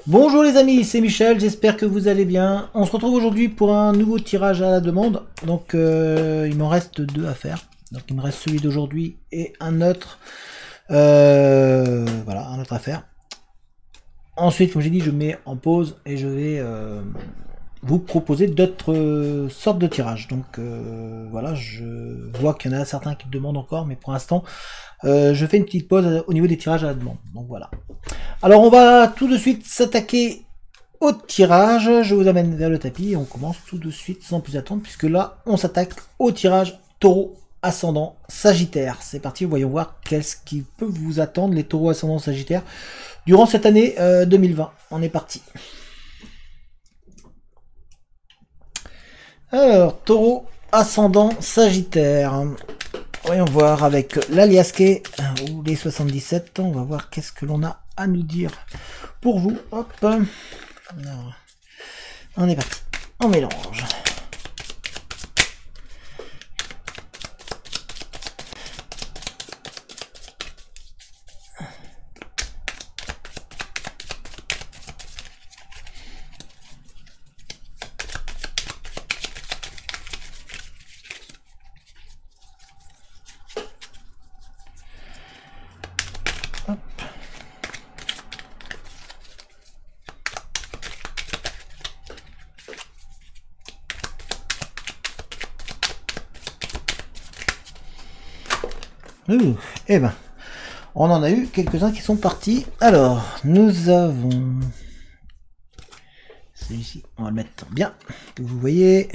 Bonjour les amis, c'est Michel, j'espère que vous allez bien. On se retrouve aujourd'hui pour un nouveau tirage à la demande. Donc il m'en reste deux à faire. Donc il me reste celui d'aujourd'hui et un autre. Voilà, un autre à faire. Ensuite, comme j'ai dit, je mets en pause et je vais vous proposer d'autres sortes de tirages. Donc voilà, je vois qu'il y en a certains qui me demandent encore, mais pour l'instant, je fais une petite pause au niveau des tirages à la demande. Donc voilà. Alors on va tout de suite s'attaquer au tirage. Je vous amène vers le tapis et on commence tout de suite sans plus attendre, puisque là, on s'attaque au tirage taureau ascendant Sagittaire. C'est parti, voyons voir qu'est-ce qui peut vous attendre, les taureaux ascendant Sagittaire, durant cette année 2020. On est parti. Alors, taureau ascendant Sagittaire. Voyons voir avec l'aliasqué ou les 77. On va voir qu'est-ce que l'on a à nous dire pour vous. Hop. Alors, on est parti. On mélange. Hop. Eh ben, on en a eu quelques-uns qui sont partis. Alors, nous avons celui-ci, on va le mettre bien, que vous voyez.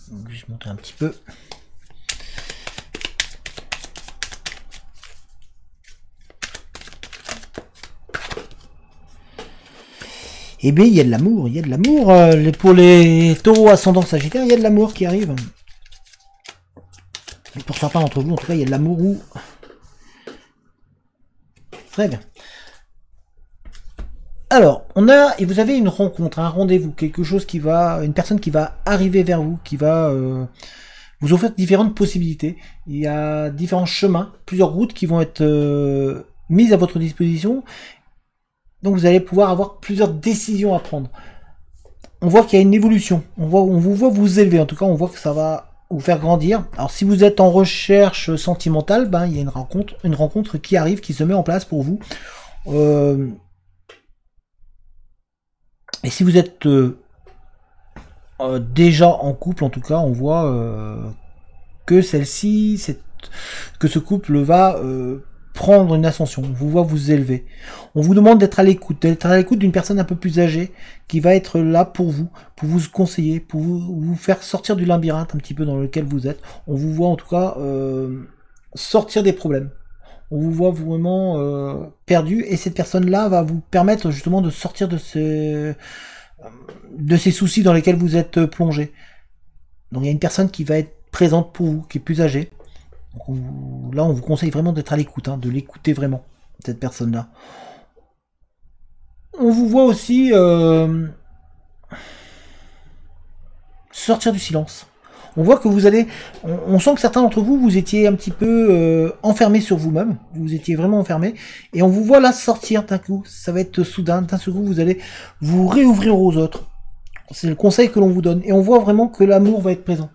Donc, juste montrer un petit peu. Eh bien, il y a de l'amour, il y a de l'amour. Pour les taureaux ascendants Sagittaire, il y a de l'amour qui arrive. Pour certains d'entre vous, en tout cas, il y a de l'amour ou... Très bien. Alors, et vous avez une rencontre, un rendez-vous, quelque chose qui va, une personne qui va arriver vers vous, qui va vous offrir différentes possibilités. Il y a différents chemins, plusieurs routes qui vont être mises à votre disposition. Donc vous allez pouvoir avoir plusieurs décisions à prendre. On voit qu'il y a une évolution. On vous voit vous élever. En tout cas, on voit que ça va vous faire grandir. Alors si vous êtes en recherche sentimentale, ben il y a une rencontre qui arrive, qui se met en place pour vous. Et si vous êtes déjà en couple, en tout cas, on voit que que ce couple va prendre une ascension. On vous voit vous élever. On vous demande d'être à l'écoute d'une personne un peu plus âgée qui va être là pour vous conseiller, pour vous faire sortir du labyrinthe un petit peu dans lequel vous êtes. On vous voit en tout cas sortir des problèmes. On vous voit vraiment perdu, et cette personne-là va vous permettre justement de sortir de ces soucis dans lesquels vous êtes plongé. Donc il y a une personne qui va être présente pour vous, qui est plus âgée. Donc là, on vous conseille vraiment d'être à l'écoute, de l'écouter vraiment, cette personne-là. On vous voit aussi sortir du silence. On voit que vous allez... On sent que certains d'entre vous, vous étiez un petit peu enfermés sur vous-même. Vous étiez vraiment enfermés. Et on vous voit là sortir d'un coup. Ça va être soudain. D'un seul coup, vous allez vous réouvrir aux autres. C'est le conseil que l'on vous donne. Et on voit vraiment que l'amour va être présent.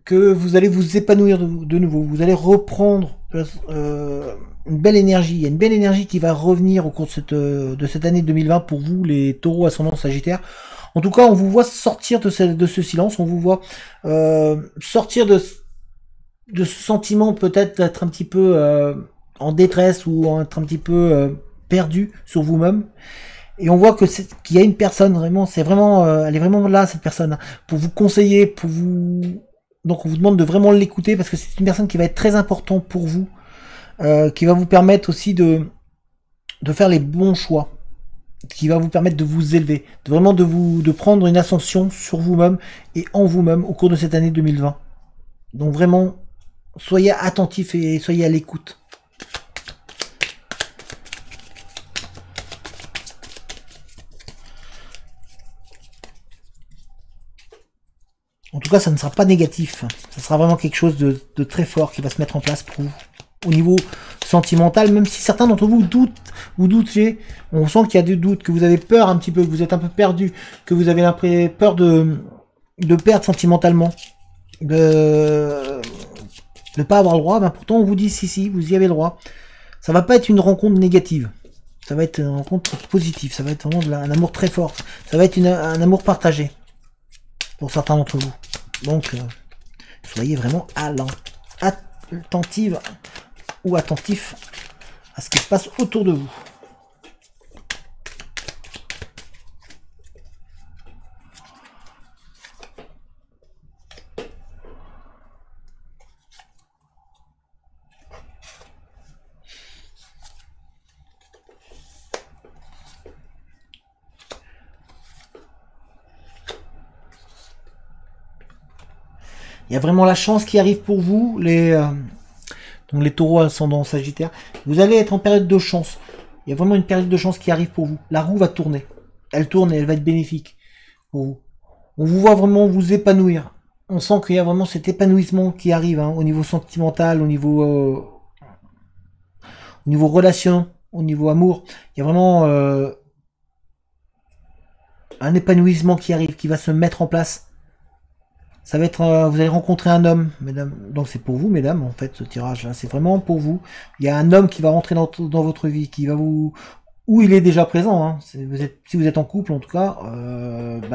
Que vous allez vous épanouir de nouveau. Vous allez reprendre une belle énergie. Il y a une belle énergie qui va revenir au cours de cette année 2020 pour vous, les taureaux ascendants Sagittaire. En tout cas, on vous voit sortir de ce silence, on vous voit sortir de ce sentiment peut-être d'être un petit peu en détresse ou être un petit peu perdu sur vous-même. Et on voit qu'il y a une personne vraiment, elle est vraiment là, cette personne, pour vous conseiller, pour vous... Donc on vous demande de vraiment l'écouter parce que c'est une personne qui va être très importante pour vous, qui va vous permettre aussi de faire les bons choix. qui va vous permettre de vous élever, de prendre une ascension sur vous-même et en vous-même au cours de cette année 2020. Donc vraiment, soyez attentifs et soyez à l'écoute. En tout cas, ça ne sera pas négatif. Ça sera vraiment quelque chose de très fort qui va se mettre en place pour vous. Au niveau sentimental, même si certains d'entre vous doutez, on sent qu'il y a des doutes, que vous avez peur un petit peu, que vous êtes un peu perdu, que vous avez peur de perdre sentimentalement, de ne pas avoir le droit, ben pourtant on vous dit si, vous y avez le droit. Ça va pas être une rencontre négative. Ça va être une rencontre positive. Ça va être vraiment un amour très fort. Ça va être un amour partagé. Pour certains d'entre vous. Donc, soyez vraiment attentive ou attentif à ce qui se passe autour de vous. Il y a vraiment la chance qui arrive pour vous, donc les taureaux ascendant sagittaire. Vous allez être en période de chance. Il y a vraiment une période de chance qui arrive pour vous. La roue va tourner. Elle tourne et elle va être bénéfique pour vous. On vous voit vraiment vous épanouir. On sent qu'il y a vraiment cet épanouissement qui arrive au niveau sentimental, au niveau relation, au niveau amour. Il y a vraiment un épanouissement qui arrive, qui va se mettre en place. Ça va être, vous allez rencontrer un homme, mesdames. Donc c'est pour vous, mesdames, en fait, ce tirage-là. C'est vraiment pour vous. Il y a un homme qui va rentrer dans votre vie, qui va vous... Ou il est déjà présent. Hein. Si vous êtes en couple, en tout cas,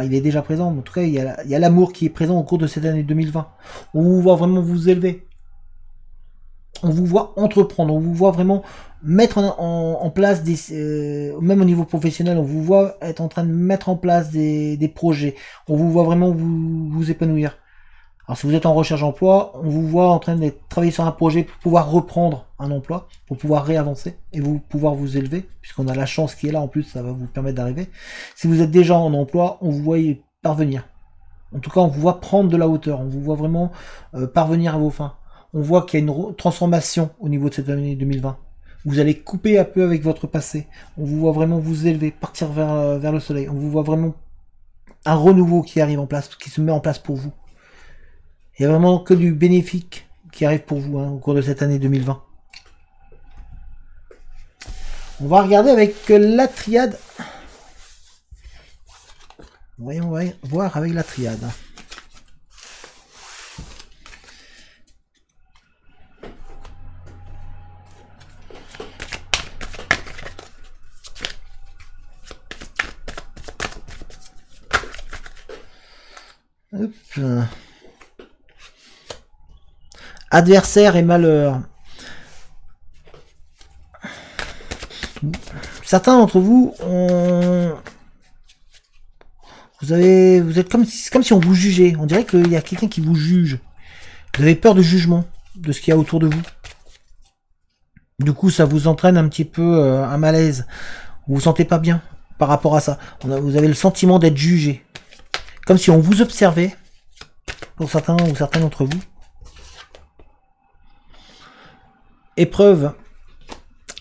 il est déjà présent. En tout cas, il y a l'amour qui est présent au cours de cette année 2020. On vous voit vraiment vous élever. On vous voit entreprendre. On vous voit vraiment mettre en place même au niveau professionnel, on vous voit être en train de mettre en place des projets. On vous voit vraiment vous épanouir. Alors si vous êtes en recherche d'emploi, on vous voit en train de travailler sur un projet pour pouvoir reprendre un emploi, pour pouvoir réavancer et pouvoir vous élever, puisqu'on a la chance qui est là en plus, ça va vous permettre d'arriver. Si vous êtes déjà en emploi, on vous voit y parvenir. En tout cas, on vous voit prendre de la hauteur, on vous voit vraiment parvenir à vos fins. On voit qu'il y a une transformation au niveau de cette année 2020. Vous allez couper un peu avec votre passé. On vous voit vraiment vous élever, partir vers le soleil. On vous voit vraiment un renouveau qui arrive en place, qui se met en place pour vous. Il y a vraiment que du bénéfique qui arrive pour vous au cours de cette année 2020. On va regarder avec la triade. Voyons voir avec la triade. Hop. Adversaire et malheur. Certains d'entre vous vous êtes comme si on vous jugeait. On dirait qu'il y a quelqu'un qui vous juge. Vous avez peur de jugement, de ce qu'il y a autour de vous. Du coup, ça vous entraîne un petit peu un malaise. Vous vous sentez pas bien par rapport à ça. Vous avez le sentiment d'être jugé. Comme si on vous observait, pour certains ou certaines d'entre vous. Épreuve.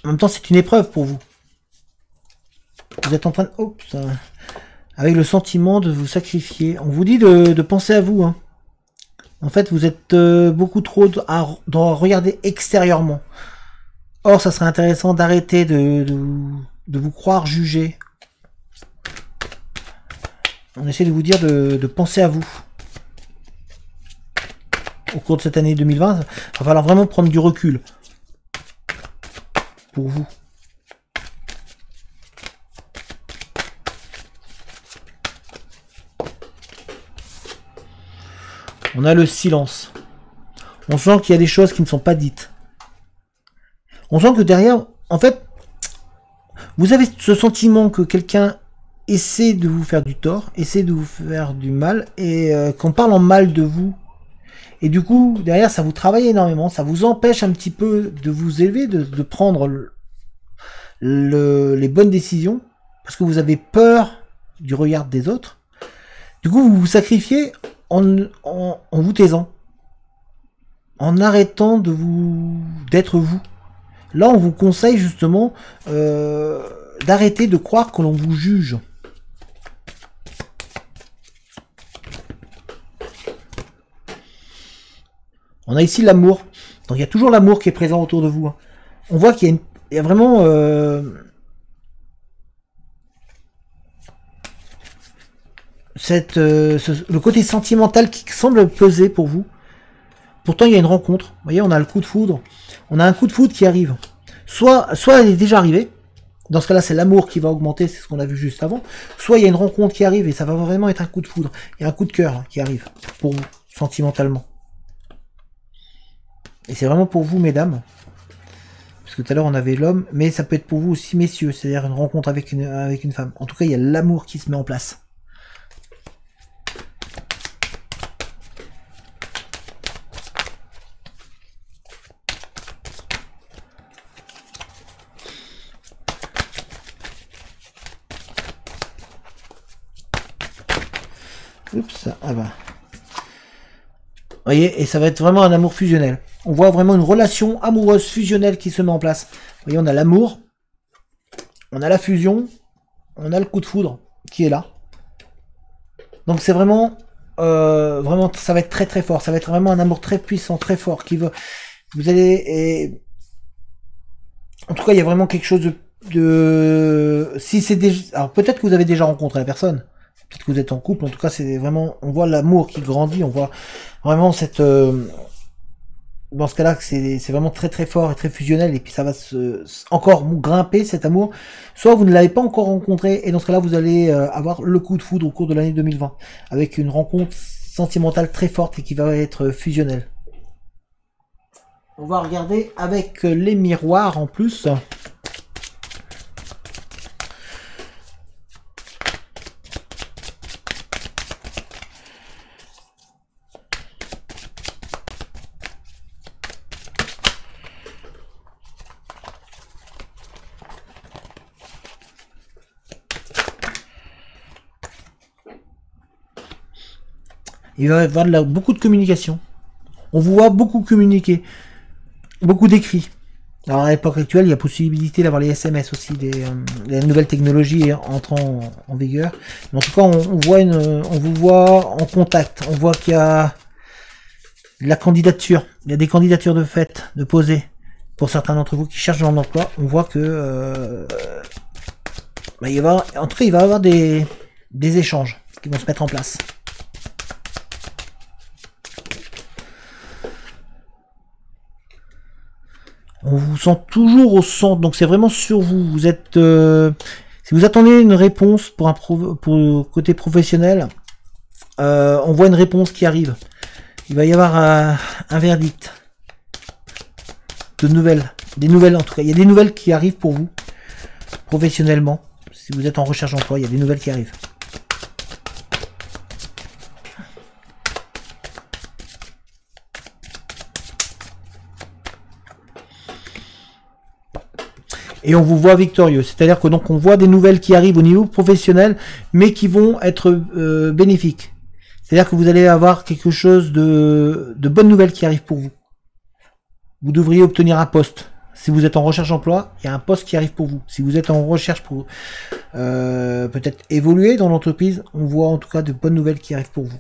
En même temps, c'est une épreuve pour vous. Vous êtes en train de... Oups, avec le sentiment de vous sacrifier. On vous dit de penser à vous. Hein. En fait, vous êtes beaucoup trop à regarder extérieurement. Or, ça serait intéressant d'arrêter de vous croire jugé. On essaie de vous dire de penser à vous. Au cours de cette année 2020, il va falloir vraiment prendre du recul. Pour vous. On a le silence. On sent qu'il y a des choses qui ne sont pas dites. On sent que derrière, en fait, vous avez ce sentiment que quelqu'un essaie de vous faire du tort, essaie de vous faire du mal, et qu'on parle en mal de vous. Et du coup, derrière, ça vous travaille énormément, ça vous empêche un petit peu de vous élever, de prendre les bonnes décisions. parce que vous avez peur du regard des autres. Du coup, vous vous sacrifiez en vous taisant, en arrêtant d'être vous. Là, on vous conseille justement d'arrêter de croire que l'on vous juge. On a ici l'amour. Donc il y a toujours l'amour qui est présent autour de vous. Hein. On voit qu'il y a vraiment le côté sentimental qui semble peser pour vous. Pourtant, il y a une rencontre. Vous voyez, on a le coup de foudre. On a un coup de foudre qui arrive. Soit elle est déjà arrivée. Dans ce cas-là, c'est l'amour qui va augmenter. C'est ce qu'on a vu juste avant. Soit il y a une rencontre qui arrive et ça va vraiment être un coup de foudre. Il y a un coup de cœur qui arrive pour vous, sentimentalement. Et c'est vraiment pour vous, mesdames. Parce que tout à l'heure, on avait l'homme. Mais ça peut être pour vous aussi, messieurs. C'est-à-dire une rencontre avec une femme. En tout cas, il y a l'amour qui se met en place. Oups, ah bah. Vous voyez, et ça va être vraiment un amour fusionnel. On voit vraiment une relation amoureuse fusionnelle qui se met en place. Vous voyez, on a l'amour, on a la fusion, on a le coup de foudre qui est là. Donc c'est vraiment, vraiment, ça va être très très fort. Ça va être vraiment un amour très puissant, très fort, qui va, vous allez, en tout cas, il y a vraiment quelque chose si c'est déjà, alors peut-être que vous avez déjà rencontré la personne. Peut-être que vous êtes en couple, en tout cas c'est vraiment, on voit l'amour qui grandit, on voit vraiment cette, dans ce cas-là c'est vraiment très très fort et très fusionnel, et puis ça va encore grimper cet amour, soit vous ne l'avez pas encore rencontré, et dans ce cas-là vous allez avoir le coup de foudre au cours de l'année 2020, avec une rencontre sentimentale très forte et qui va être fusionnelle. On va regarder avec les miroirs en plus. Il va y avoir beaucoup de communication. On vous voit beaucoup communiquer. Beaucoup d'écrits. Alors à l'époque actuelle, il y a possibilité d'avoir les SMS aussi, les nouvelles technologies entrant en vigueur. Mais en tout cas, on vous voit en contact. On voit qu'il y a la candidature. Il y a des candidatures de fait, de poser. Pour certains d'entre vous qui cherchent un emploi, on voit que en tout cas, il va y avoir des échanges qui vont se mettre en place. On vous sent toujours au centre, donc c'est vraiment sur vous. Vous êtes, si vous attendez une réponse pour le côté professionnel, on voit une réponse qui arrive. Il va y avoir un verdict, des nouvelles en tout cas. Il y a des nouvelles qui arrivent pour vous professionnellement. Si vous êtes en recherche d'emploi, il y a des nouvelles qui arrivent. Et on vous voit victorieux, c'est-à-dire que donc on voit des nouvelles qui arrivent au niveau professionnel, mais qui vont être bénéfiques. C'est-à-dire que vous allez avoir quelque chose de bonnes nouvelles qui arrivent pour vous. Vous devriez obtenir un poste. Si vous êtes en recherche d'emploi, il y a un poste qui arrive pour vous. Si vous êtes en recherche pour peut-être évoluer dans l'entreprise, on voit en tout cas de bonnes nouvelles qui arrivent pour vous.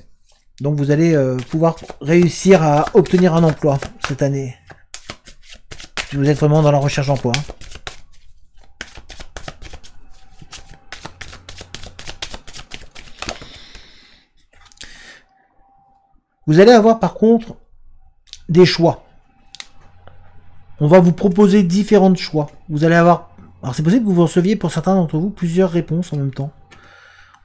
Donc vous allez pouvoir réussir à obtenir un emploi cette année. Si vous êtes vraiment dans la recherche d'emploi. Vous allez avoir par contre des choix. On va vous proposer différents choix. Vous allez avoir... Alors c'est possible que vous receviez pour certains d'entre vous plusieurs réponses en même temps.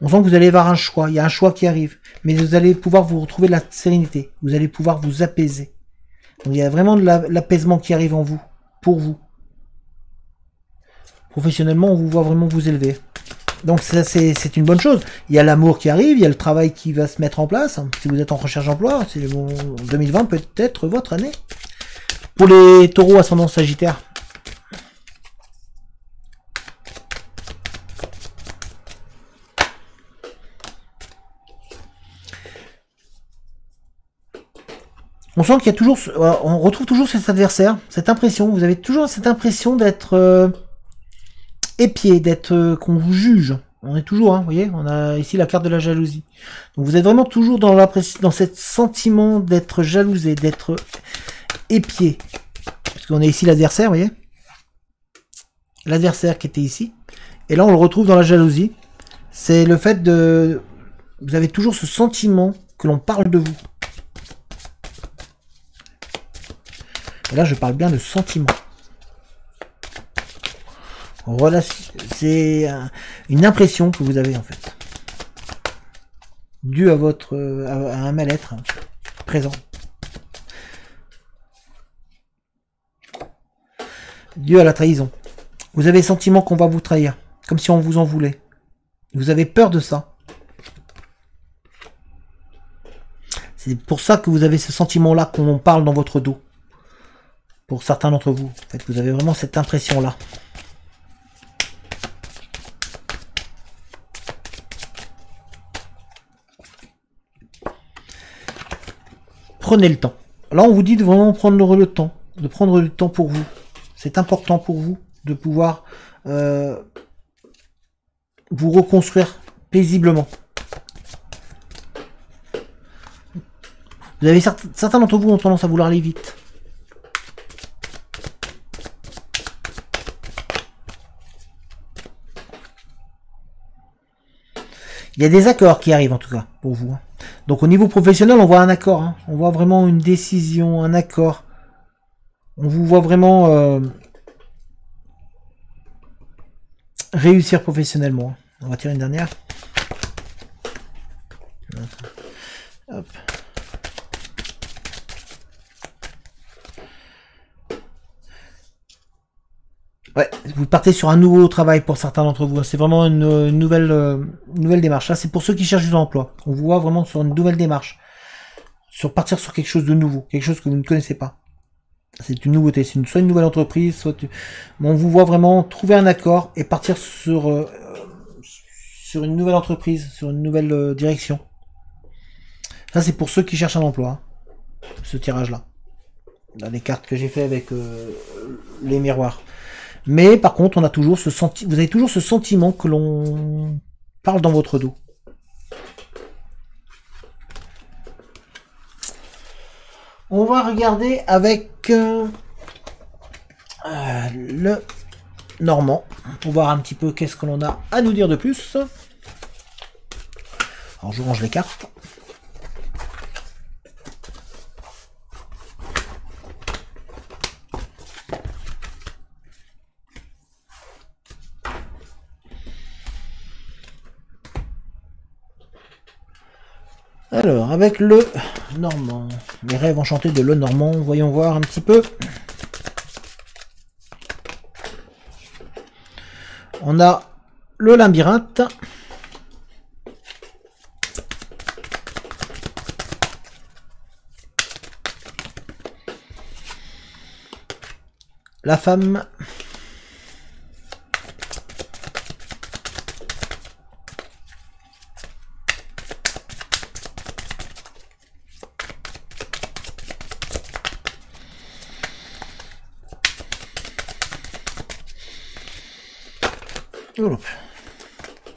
On sent que vous allez avoir un choix. Il y a un choix qui arrive. Mais vous allez pouvoir vous retrouver de la sérénité. Vous allez pouvoir vous apaiser. Donc il y a vraiment de l'apaisement qui arrive en vous. Pour vous. Professionnellement, on vous voit vraiment vous élever. Donc ça c'est une bonne chose. Il y a l'amour qui arrive, il y a le travail qui va se mettre en place. Si vous êtes en recherche d'emploi, 2020 peut être votre année. Pour les taureaux ascendant Sagittaire, On sent qu'il y a toujours, on retrouve toujours cet adversaire, cette impression. Vous avez toujours cette impression d'être épié, d'être qu'on vous juge. On est toujours, hein, vous voyez, on a ici la carte de la jalousie. Donc vous êtes vraiment toujours dans dans cet sentiment d'être jalousé, d'être épié. Parce qu'on a ici l'adversaire, vous voyez, l'adversaire qui était ici. Et là, on le retrouve dans la jalousie. C'est le fait de, vous avez toujours ce sentiment que l'on parle de vous. Et là, je parle bien de sentiment. Voilà, c'est une impression que vous avez en fait, due à votre à un mal-être présent, dû à la trahison. Vous avez le sentiment qu'on va vous trahir, comme si on vous en voulait. Vous avez peur de ça. C'est pour ça que vous avez ce sentiment-là qu'on parle dans votre dos. Pour certains d'entre vous, en fait, vous avez vraiment cette impression-là. Prenez le temps. Là, on vous dit de vraiment prendre le temps, de prendre le temps pour vous. C'est important pour vous de pouvoir vous reconstruire paisiblement. Vous avez certains d'entre vous ont tendance à vouloir aller vite. Il y a des accords qui arrivent en tout cas pour vous. Donc au niveau professionnel, on voit un accord. Hein. On voit vraiment une décision, un accord. On vous voit vraiment réussir professionnellement. On va tirer une dernière. Hop. Ouais, vous partez sur un nouveau travail pour certains d'entre vous. C'est vraiment une nouvelle démarche. Là, c'est pour ceux qui cherchent du emploi. On vous voit vraiment sur une nouvelle démarche. Sur partir sur quelque chose de nouveau. Quelque chose que vous ne connaissez pas. C'est une nouveauté. C'est soit une nouvelle entreprise, soit... On vous voit vraiment trouver un accord et partir sur une nouvelle entreprise, sur une nouvelle direction. Ça, c'est pour ceux qui cherchent un emploi. Hein, ce tirage-là. Dans les cartes que j'ai fait avec les miroirs. Mais par contre, on a toujours ce vous avez toujours ce sentiment que l'on parle dans votre dos. On va regarder avec le Normand pour voir un petit peu qu'est-ce que l'on a à nous dire de plus. Alors je range les cartes. Alors, avec le Normand, les rêves enchantés de le Normand, voyons voir un petit peu. On a le labyrinthe. La femme.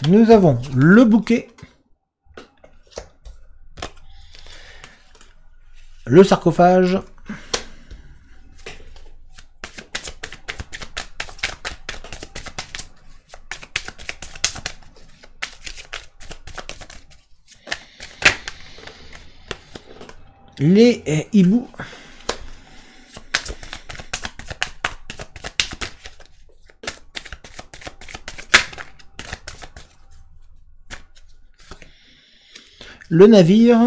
Nous avons le bouquet, le sarcophage, les hiboux, le navire,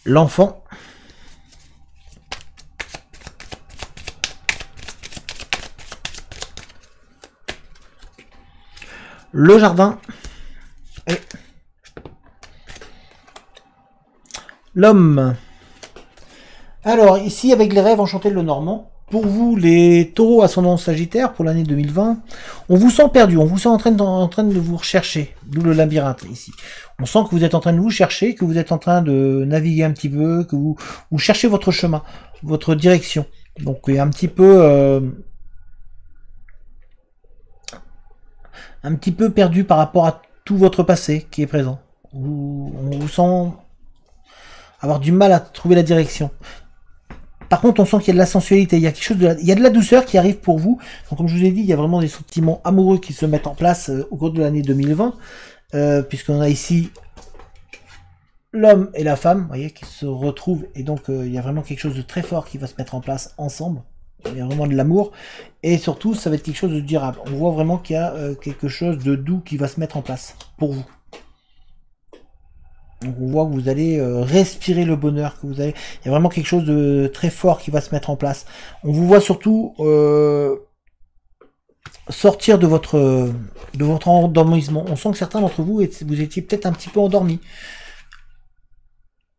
l'enfant, le jardin et l'homme. Alors ici avec les rêves enchantés de le Normand, pour vous, les taureaux ascendant Sagittaire, pour l'année 2020, on vous sent perdu, on vous sent en train de vous rechercher, d'où le labyrinthe ici. On sent que vous êtes en train de vous chercher, que vous êtes en train de naviguer un petit peu, que vous cherchez votre chemin, votre direction. Donc il y a un petit peu perdu par rapport à tout votre passé qui est présent. On vous sent avoir du mal à trouver la direction. Par contre, on sent qu'il y a de la sensualité, il y a quelque chose il y a de la douceur qui arrive pour vous. Donc, comme je vous ai dit, il y a vraiment des sentiments amoureux qui se mettent en place au cours de l'année 2020, puisqu'on a ici l'homme et la femme, vous voyez, qui se retrouvent, et donc il y a vraiment quelque chose de très fort qui va se mettre en place ensemble. Il y a vraiment de l'amour, et surtout, ça va être quelque chose de durable. On voit vraiment qu'il y a quelque chose de doux qui va se mettre en place pour vous. Donc on voit que vous allez respirer le bonheur, que vous allez. Il y a vraiment quelque chose de très fort qui va se mettre en place. On vous voit surtout sortir de votre endormissement. On sent que certains d'entre vous, vous étiez peut-être un petit peu endormis.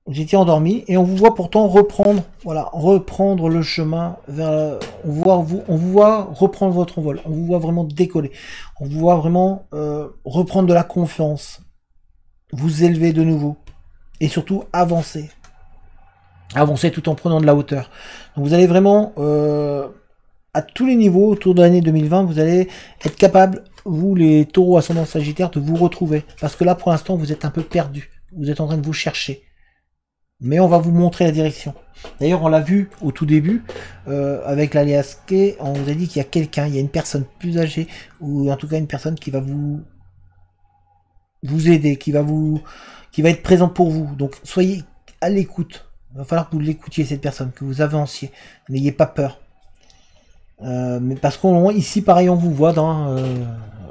Vous étiez endormi et on vous voit pourtant reprendre, voilà, reprendre le chemin vers. On vous voit reprendre votre envol. On vous voit vraiment décoller. On vous voit vraiment reprendre de la confiance. Vous élever de nouveau et surtout avancer tout en prenant de la hauteur. Donc vous allez vraiment à tous les niveaux autour de l'année 2020, vous allez être capable, vous les taureaux ascendant Sagittaire, de vous retrouver, parce que là pour l'instant vous êtes un peu perdu, vous êtes en train de vous chercher, mais on va vous montrer la direction. D'ailleurs on l'a vu au tout début avec l'alias K, on vous a dit qu'il y a quelqu'un, il y a une personne plus âgée, ou en tout cas une personne qui va vous aider, qui va être présent pour vous. Donc soyez à l'écoute. Il va falloir que vous l'écoutiez, cette personne, que vous avanciez. N'ayez pas peur. Mais parce qu'on ici pareil on vous voit vous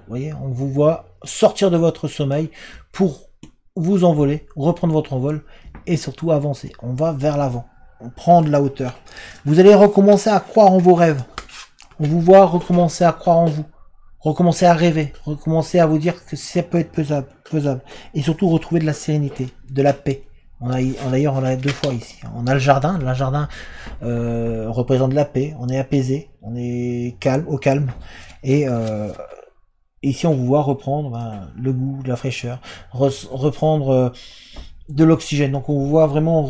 voyez, on vous voit sortir de votre sommeil pour vous envoler, reprendre votre envol et surtout avancer. On va vers l'avant. On prend de la hauteur. Vous allez recommencer à croire en vos rêves. On vous voit recommencer à croire en vous. Recommencer à rêver, recommencer à vous dire que ça peut être faisable. Et surtout retrouver de la sérénité, de la paix. D'ailleurs, on a deux fois ici. On a le jardin représente la paix, on est apaisé, on est calme, au calme. Et ici, on vous voit reprendre le goût, de la fraîcheur, reprendre de l'oxygène. Donc on vous voit vraiment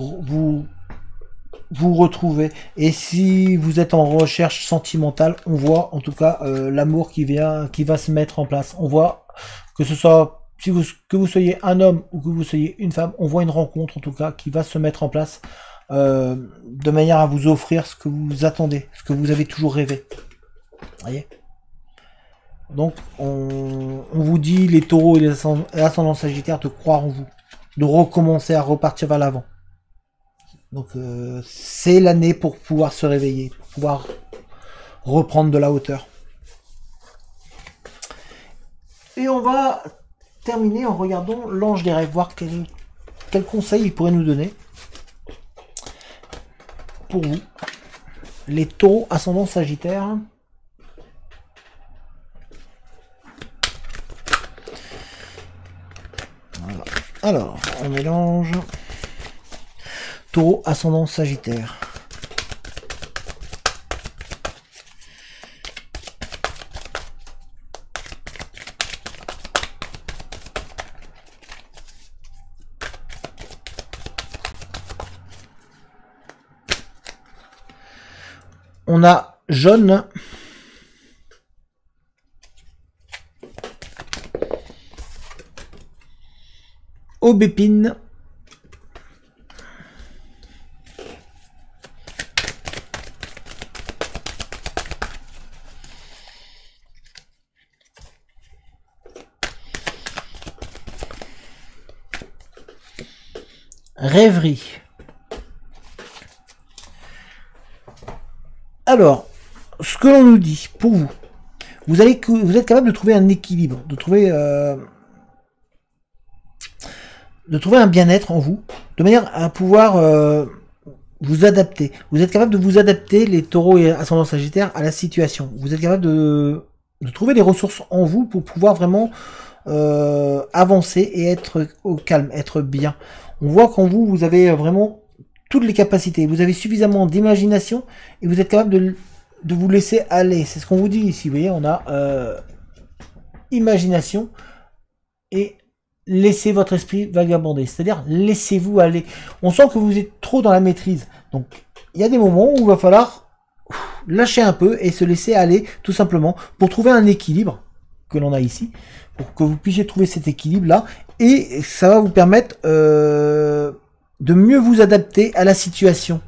vous retrouver. Et si vous êtes en recherche sentimentale, on voit en tout cas l'amour qui va se mettre en place. On voit que ce soit que vous soyez un homme ou que vous soyez une femme, on voit une rencontre en tout cas qui va se mettre en place de manière à vous offrir ce que vous attendez, ce que vous avez toujours rêvé. Voyez. Donc on vous dit, les taureaux et les ascendants Sagittaires, de croire en vous, de recommencer à repartir vers l'avant. Donc c'est l'année pour pouvoir se réveiller, pour pouvoir reprendre de la hauteur. Et on va terminer en regardant l'ange des rêves, voir quel conseil il pourrait nous donner pour vous, les taureaux ascendants Sagittaire. Voilà. Alors, on mélange. Taureau ascendant Sagittaire. On a jaune. Aubépine. Rêverie. Alors, ce que l'on nous dit pour vous, vous êtes capable de trouver un équilibre, de trouver un bien-être en vous, de manière à pouvoir vous adapter. Vous êtes capable de vous adapter, les taureaux et ascendants Sagittaire, à la situation. Vous êtes capable de trouver des ressources en vous pour pouvoir vraiment avancer et être au calme, être bien. On voit qu'en vous, vous avez vraiment toutes les capacités. Vous avez suffisamment d'imagination et vous êtes capable de vous laisser aller. C'est ce qu'on vous dit ici. Vous voyez, on a imagination et laissez votre esprit vagabonder. C'est-à-dire, laissez-vous aller. On sent que vous êtes trop dans la maîtrise. Donc, il y a des moments où il va falloir lâcher un peu et se laisser aller, tout simplement, pour trouver un équilibre que l'on a ici, pour que vous puissiez trouver cet équilibre-là, et ça va vous permettre de mieux vous adapter à la situation.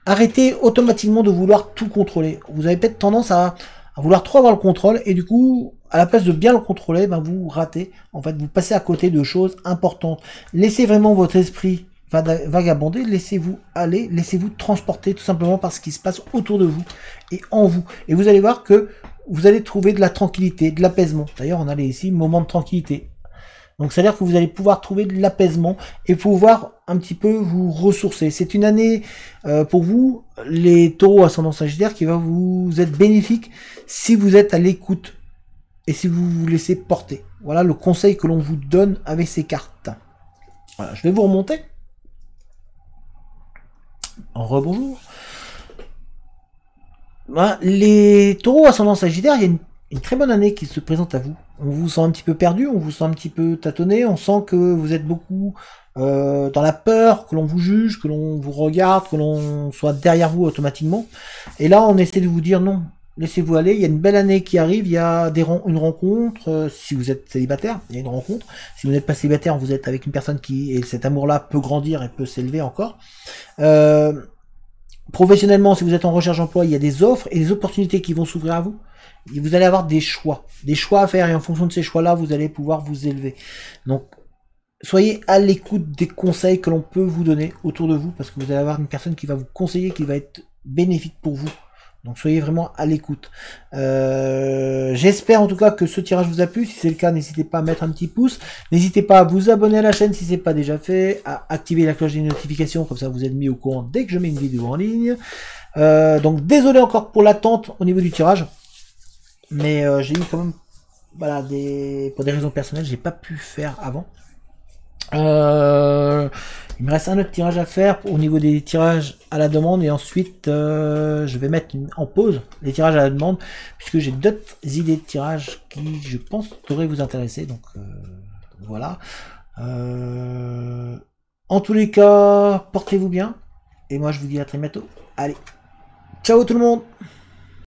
Arrêtez automatiquement de vouloir tout contrôler. Vous avez peut-être tendance à vouloir trop avoir le contrôle, et du coup, à la place de bien le contrôler, ben vous ratez, en fait, vous passez à côté de choses importantes. Laissez vraiment votre esprit vagabonder, laissez-vous aller, laissez-vous transporter tout simplement par ce qui se passe autour de vous et en vous. Et vous allez voir que vous allez trouver de la tranquillité, de l'apaisement. D'ailleurs, on a ici moment de tranquillité. Donc, c'est-à-dire que vous allez pouvoir trouver de l'apaisement et pouvoir un petit peu vous ressourcer. C'est une année pour vous, les taureaux ascendant Sagittaire, qui va vous être bénéfique si vous êtes à l'écoute et si vous vous laissez porter. Voilà le conseil que l'on vous donne avec ces cartes. Voilà, je vais vous remonter. En rebonjour. Voilà, les taureaux ascendant Sagittaire, il y a une très bonne année qui se présente à vous. On vous sent un petit peu perdu, on vous sent un petit peu tâtonné, on sent que vous êtes beaucoup dans la peur, que l'on vous juge, que l'on vous regarde, que l'on soit derrière vous automatiquement. Et là, on essaie de vous dire non, laissez-vous aller, il y a une belle année qui arrive, il y a une rencontre, si vous êtes célibataire, il y a une rencontre. Si vous n'êtes pas célibataire, vous êtes avec une personne qui, et cet amour-là peut grandir et peut s'élever encore. Professionnellement, si vous êtes en recherche d'emploi, il y a des offres et des opportunités qui vont s'ouvrir à vous. Et vous allez avoir des choix à faire, et en fonction de ces choix-là, vous allez pouvoir vous élever. Donc, soyez à l'écoute des conseils que l'on peut vous donner autour de vous, parce que vous allez avoir une personne qui va vous conseiller, qui va être bénéfique pour vous. Donc, soyez vraiment à l'écoute. J'espère en tout cas que ce tirage vous a plu. Si c'est le cas, n'hésitez pas à mettre un petit pouce. N'hésitez pas à vous abonner à la chaîne si ce n'est pas déjà fait, à activer la cloche des notifications, comme ça vous êtes mis au courant dès que je mets une vidéo en ligne. Donc, désolé encore pour l'attente au niveau du tirage. Mais j'ai eu quand même, voilà, pour des raisons personnelles, j'ai pas pu faire avant. Il me reste un autre tirage à faire au niveau des tirages à la demande, et ensuite je vais mettre en pause les tirages à la demande, puisque j'ai d'autres idées de tirage qui, je pense, devraient vous intéresser. Donc voilà. En tous les cas, portez-vous bien, et moi je vous dis à très bientôt. Allez, ciao tout le monde!